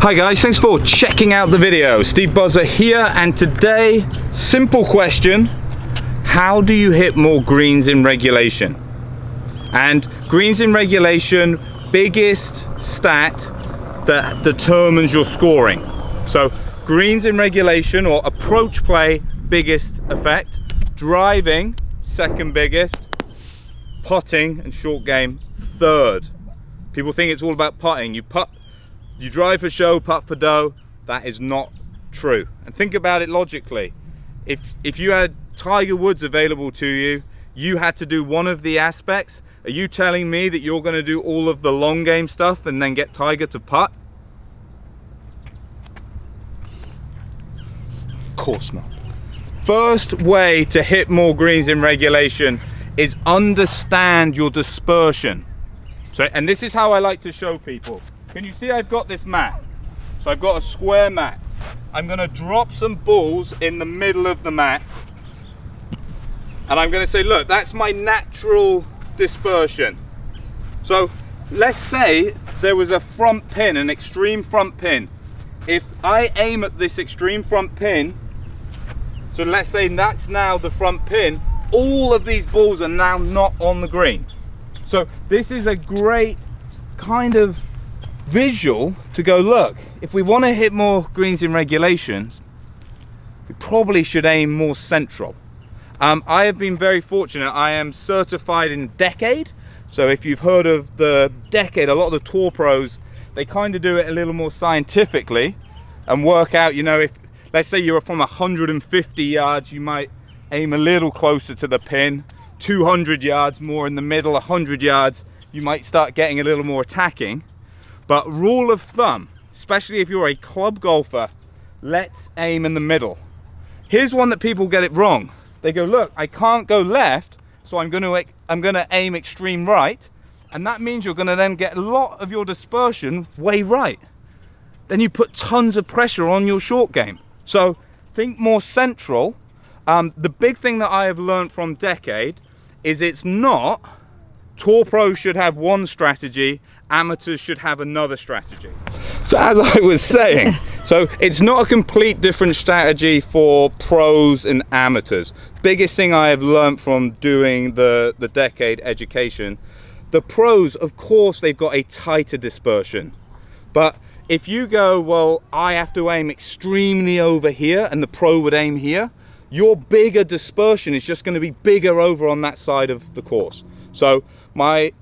Hi guys, thanks for checking out the video. Steve Buzza here, and today, simple question: how do you hit more greens in regulation? And greens in regulation, biggest stat that determines your scoring. So greens in regulation or approach play, biggest effect. Driving, second biggest. Putting and short game, third. People think it's all about putting. You drive for show, putt for dough. That is not true. And think about it logically. If you had Tiger Woods available to you, you had to do one of the aspects. Are you telling me that you're going to do all of the long game stuff and then get Tiger to putt? Of course not. First way to hit more greens in regulation is understand your dispersion. So, and this is how I like to show people. Can you see I've got this mat? So I've got a square mat. I'm going to drop some balls in the middle of the mat. And I'm going to say, look, that's my natural dispersion. So let's say there was a front pin, an extreme front pin. If I aim at this extreme front pin, so let's say that's now the front pin, all of these balls are now not on the green. So this is a great kind of visual to go, look, if we want to hit more greens in regulations, we probably should aim more central. I have been very fortunate. I am certified in Decade. So if you've heard of the Decade, a lot of the tour pros, they kind of do it a little more scientifically and work out, you know, if let's say you're from 150 yards, you might aim a little closer to the pin, 200 yards more in the middle, 100 yards, you might start getting a little more attacking. But rule of thumb, especially if you're a club golfer, let's aim in the middle. Here's one that people get it wrong. They go, look, I can't go left, so I'm gonna aim extreme right, and that means you're gonna then get a lot of your dispersion way right. Then you put tons of pressure on your short game. So think more central. The big thing that I have learned from Decade is it's not tour pros should have one strategy, amateurs should have another strategy. So as I was saying, so it's not a complete different strategy for pros and amateurs. Biggest thing I have learned from doing the Decade education, the pros, of course, they've got a tighter dispersion. But if you go, well, I have to aim extremely over here and the pro would aim here, your bigger dispersion is just going to be bigger over on that side of the course. So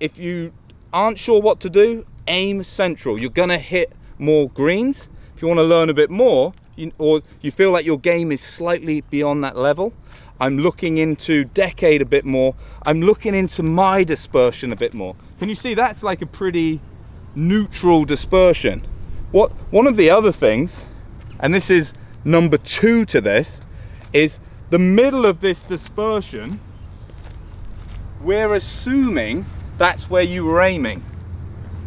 if you aren't sure what to do, aim central. You're going to hit more greens. If you want to learn a bit more, or you feel like your game is slightly beyond that level, I'm looking into Decade a bit more. I'm looking into my dispersion a bit more. Can you see that's like a pretty neutral dispersion? One of the other things, and this is number 2 to this, is the middle of this dispersion, we're assuming that's where you were aiming.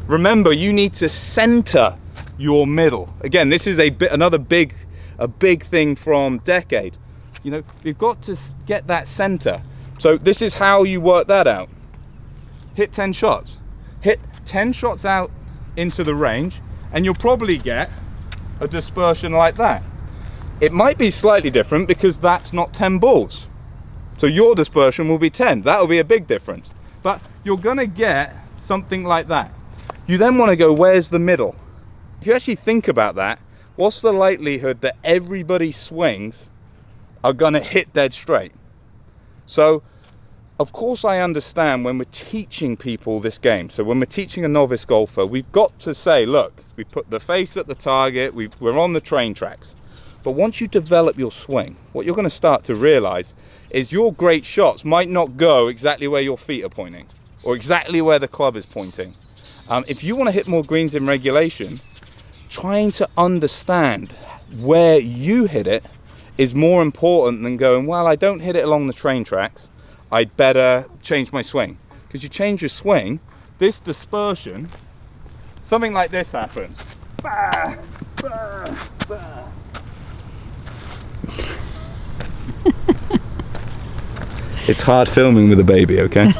Remember, you need to center your middle. Again, this is another big thing from Decade. You know, you've got to get that center. So this is how you work that out. Hit 10 shots. Hit 10 shots out into the range, and you'll probably get a dispersion like that. It might be slightly different because that's not 10 balls. So your dispersion will be 10. That'll be a big difference. But you're gonna get something like that. You then wanna go, where's the middle? If you actually think about that, what's the likelihood that everybody's swings are gonna hit dead straight? So, of course I understand when we're teaching people this game. So when we're teaching a novice golfer, we've got to say, look, we put the face at the target, we're on the train tracks. But once you develop your swing, what you're gonna start to realize is your great shots might not go exactly where your feet are pointing or exactly where the club is pointing. If you want to hit more greens in regulation, trying to understand where you hit it is more important than going, well, I don't hit it along the train tracks, I'd better change my swing. Because you change your swing, this dispersion, something like this happens. Bah, bah, bah. It's hard filming with a baby, okay?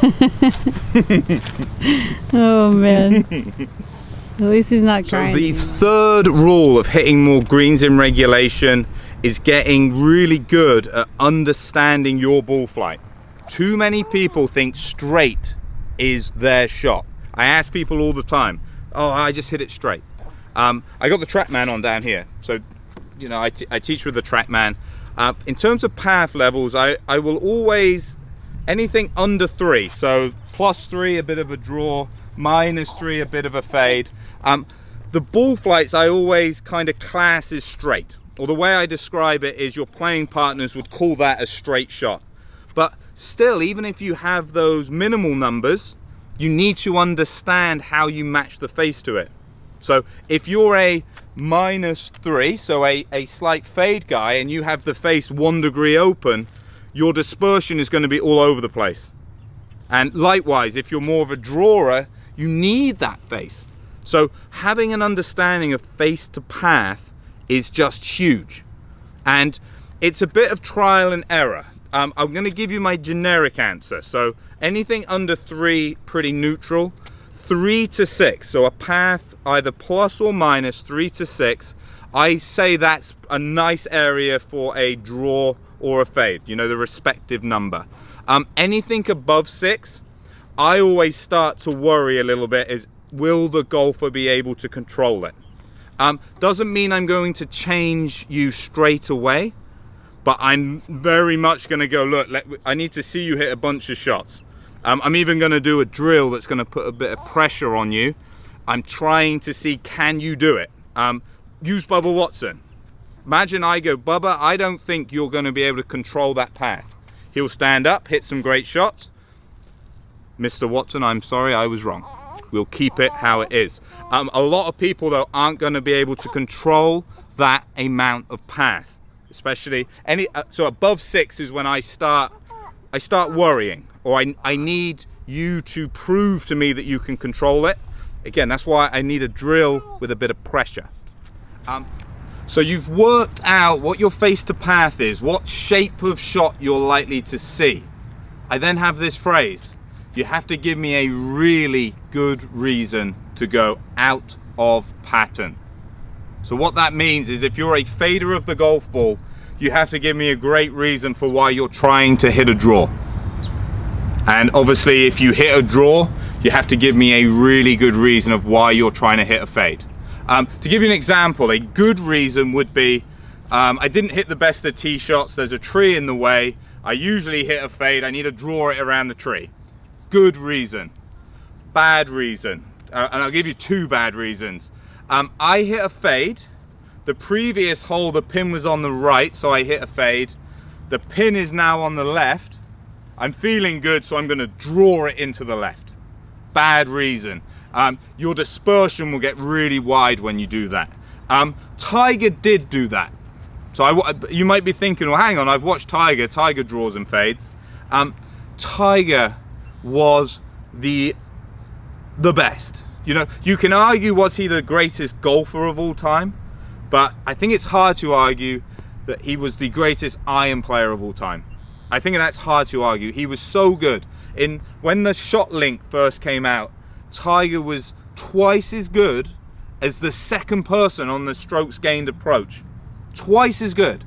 Oh man. At least he's not So crying. the third rule of hitting more greens in regulation is getting really good at understanding your ball flight. Too many people think straight is their shot. I ask people all the time, oh, I just hit it straight. I got the TrackMan on down here, so you know I teach with the TrackMan. In terms of path levels, I will always, anything under 3, so +3 a bit of a draw, -3 a bit of a fade. The ball flights I always kind of class as straight, or the way I describe it is your playing partners would call that a straight shot. But still, even if you have those minimal numbers, you need to understand how you match the face to it. So if you're a -3, so a slight fade guy, and you have the face 1 degree open, your dispersion is going to be all over the place. And likewise, if you're more of a drawer, you need that face. So having an understanding of face to path is just huge. And it's a bit of trial and error. I'm going to give you my generic answer. So anything under 3, pretty neutral. 3 to 6, so a path either plus or minus 3 to 6, I say that's a nice area for a draw or a fade, you know, the respective number. Anything above 6, I always start to worry a little bit, is will the golfer be able to control it? Doesn't mean I'm going to change you straight away, but I'm very much going to go, look, I need to see you hit a bunch of shots. I'm even going to do a drill that's going to put a bit of pressure on you. I'm trying to see, can you do it? Use Bubba Watson. Imagine I go, Bubba, I don't think you're going to be able to control that path. He'll stand up, hit some great shots. Mr. Watson, I'm sorry, I was wrong. We'll keep it how it is. A lot of people, though, aren't going to be able to control that amount of path. Especially, so above 6 is when I start worrying. Or I need you to prove to me that you can control it. Again, that's why I need a drill with a bit of pressure. So you've worked out what your face to path is, what shape of shot you're likely to see. I then have this phrase, you have to give me a really good reason to go out of pattern. So what that means is if you're a fader of the golf ball, you have to give me a great reason for why you're trying to hit a draw. And obviously if you hit a draw, you have to give me a really good reason of why you're trying to hit a fade. To give you an example, a good reason would be, I didn't hit the best of tee shots, there's a tree in the way, I usually hit a fade, I need to draw it around the tree. Good reason. Bad reason, and I'll give you 2 bad reasons. I hit a fade, the previous hole the pin was on the right, so I hit a fade, the pin is now on the left, I'm feeling good, so I'm going to draw it into the left. Bad reason. Your dispersion will get really wide when you do that. Tiger did do that. So you might be thinking, well, hang on, I've watched Tiger draws and fades. Tiger was the best. You know, you can argue, was he the greatest golfer of all time? But I think it's hard to argue that he was the greatest iron player of all time. I think that's hard to argue. He was so good. When the shot link first came out, Tiger was twice as good as the second person on the strokes gained approach. Twice as good.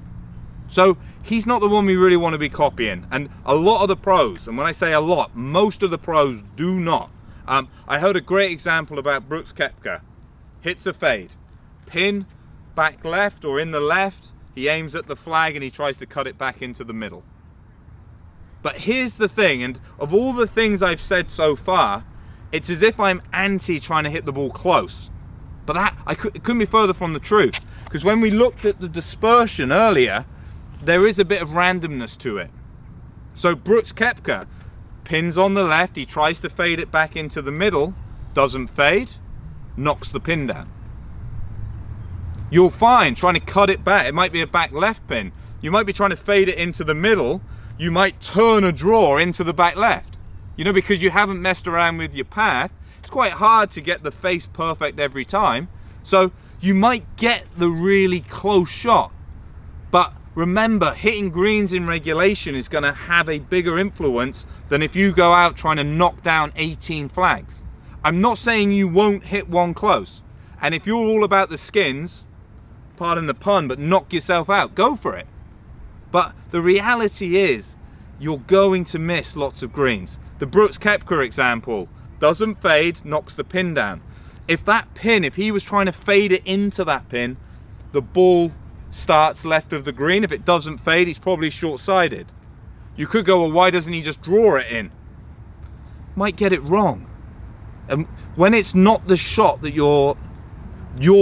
So he's not the one we really want to be copying. And a lot of the pros, and when I say a lot, most of the pros do not. I heard a great example about Brooks Koepka. Hits a fade. Pin back left or in the left. He aims at the flag and he tries to cut it back into the middle. But here's the thing, and of all the things I've said so far, it's as if I'm anti trying to hit the ball close. But it couldn't be further from the truth. Because when we looked at the dispersion earlier, there is a bit of randomness to it. So Brooks Koepka, pins on the left, he tries to fade it back into the middle, doesn't fade, knocks the pin down. You'll find trying to cut it back, it might be a back left pin, you might be trying to fade it into the middle, you might turn a draw into the back left. You know, because you haven't messed around with your path, it's quite hard to get the face perfect every time. So you might get the really close shot. But remember, hitting greens in regulation is going to have a bigger influence than if you go out trying to knock down 18 flags. I'm not saying you won't hit one close. And if you're all about the skins, pardon the pun, but knock yourself out, go for it. But the reality is, you're going to miss lots of greens. The Brooks Koepka example, doesn't fade, knocks the pin down. If that pin, if he was trying to fade it into that pin, the ball starts left of the green. If it doesn't fade, he's probably short-sided. You could go, well, why doesn't he just draw it in? Might get it wrong. And when it's not the shot that your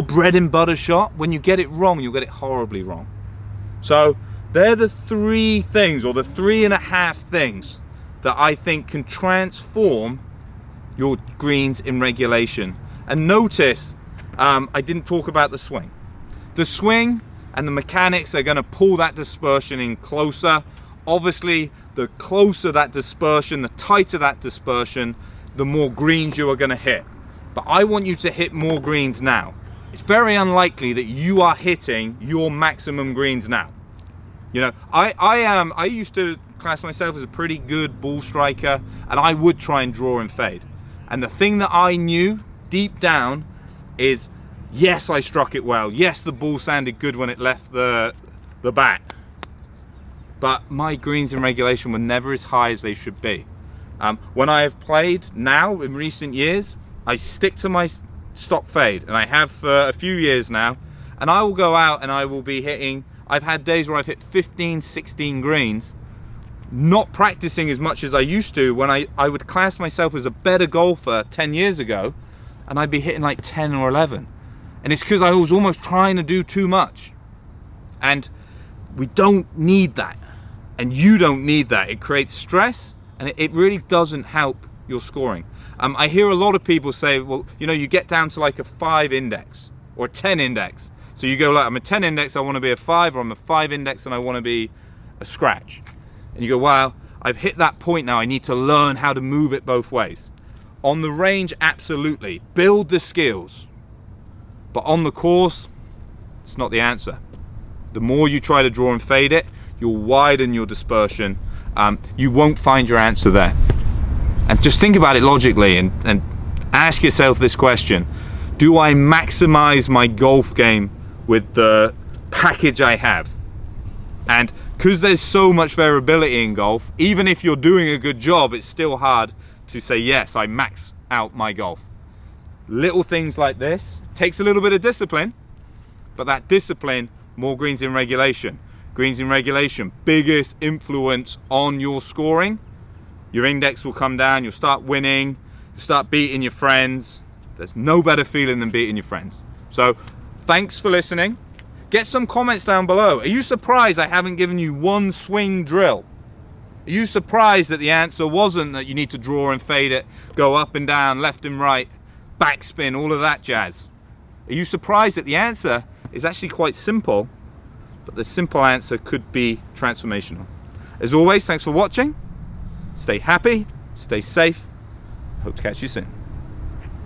bread and butter shot, when you get it wrong, you'll get it horribly wrong. So they're the 3 things, or the 3.5 things that I think can transform your greens in regulation. And notice, I didn't talk about the swing. The swing and the mechanics are going to pull that dispersion in closer. Obviously, the closer that dispersion, the tighter that dispersion, the more greens you are going to hit. But I want you to hit more greens now. It's very unlikely that you are hitting your maximum greens now. You know, I used to class myself as a pretty good ball striker, and I would try and draw and fade. And the thing that I knew deep down is, yes, I struck it well. Yes, the ball sounded good when it left the bat. But my greens in regulation were never as high as they should be. When I have played now in recent years, I stick to my stop fade, and I have for a few years now, and I will go out and I will be hitting, I've had days where I've hit 15, 16 greens, not practicing as much as I used to when I would class myself as a better golfer 10 years ago, and I'd be hitting like 10 or 11. And it's because I was almost trying to do too much. And we don't need that. And you don't need that. It creates stress, and it really doesn't help your scoring. I hear a lot of people say, well, you know, you get down to like a 5 index or a 10 index. So you go like, I'm a 10 index, I want to be a 5, or I'm a 5 index and I want to be a scratch. And you go, well, I've hit that point now, I need to learn how to move it both ways. On the range, absolutely. Build the skills. But on the course, it's not the answer. The more you try to draw and fade it, you'll widen your dispersion. You won't find your answer there. And just think about it logically and ask yourself this question. Do I maximize my golf game with the package I have? And because there's so much variability in golf, even if you're doing a good job, it's still hard to say, yes, I max out my golf. Little things like this takes a little bit of discipline, but that discipline, more greens in regulation. Greens in regulation, biggest influence on your scoring. Your index will come down, you'll start winning, you'll start beating your friends. There's no better feeling than beating your friends. So thanks for listening. Get some comments down below. Are you surprised I haven't given you one swing drill? Are you surprised that the answer wasn't that you need to draw and fade it, go up and down, left and right, backspin, all of that jazz? Are you surprised that the answer is actually quite simple, but the simple answer could be transformational? As always, thanks for watching. Stay happy, stay safe. Hope to catch you soon.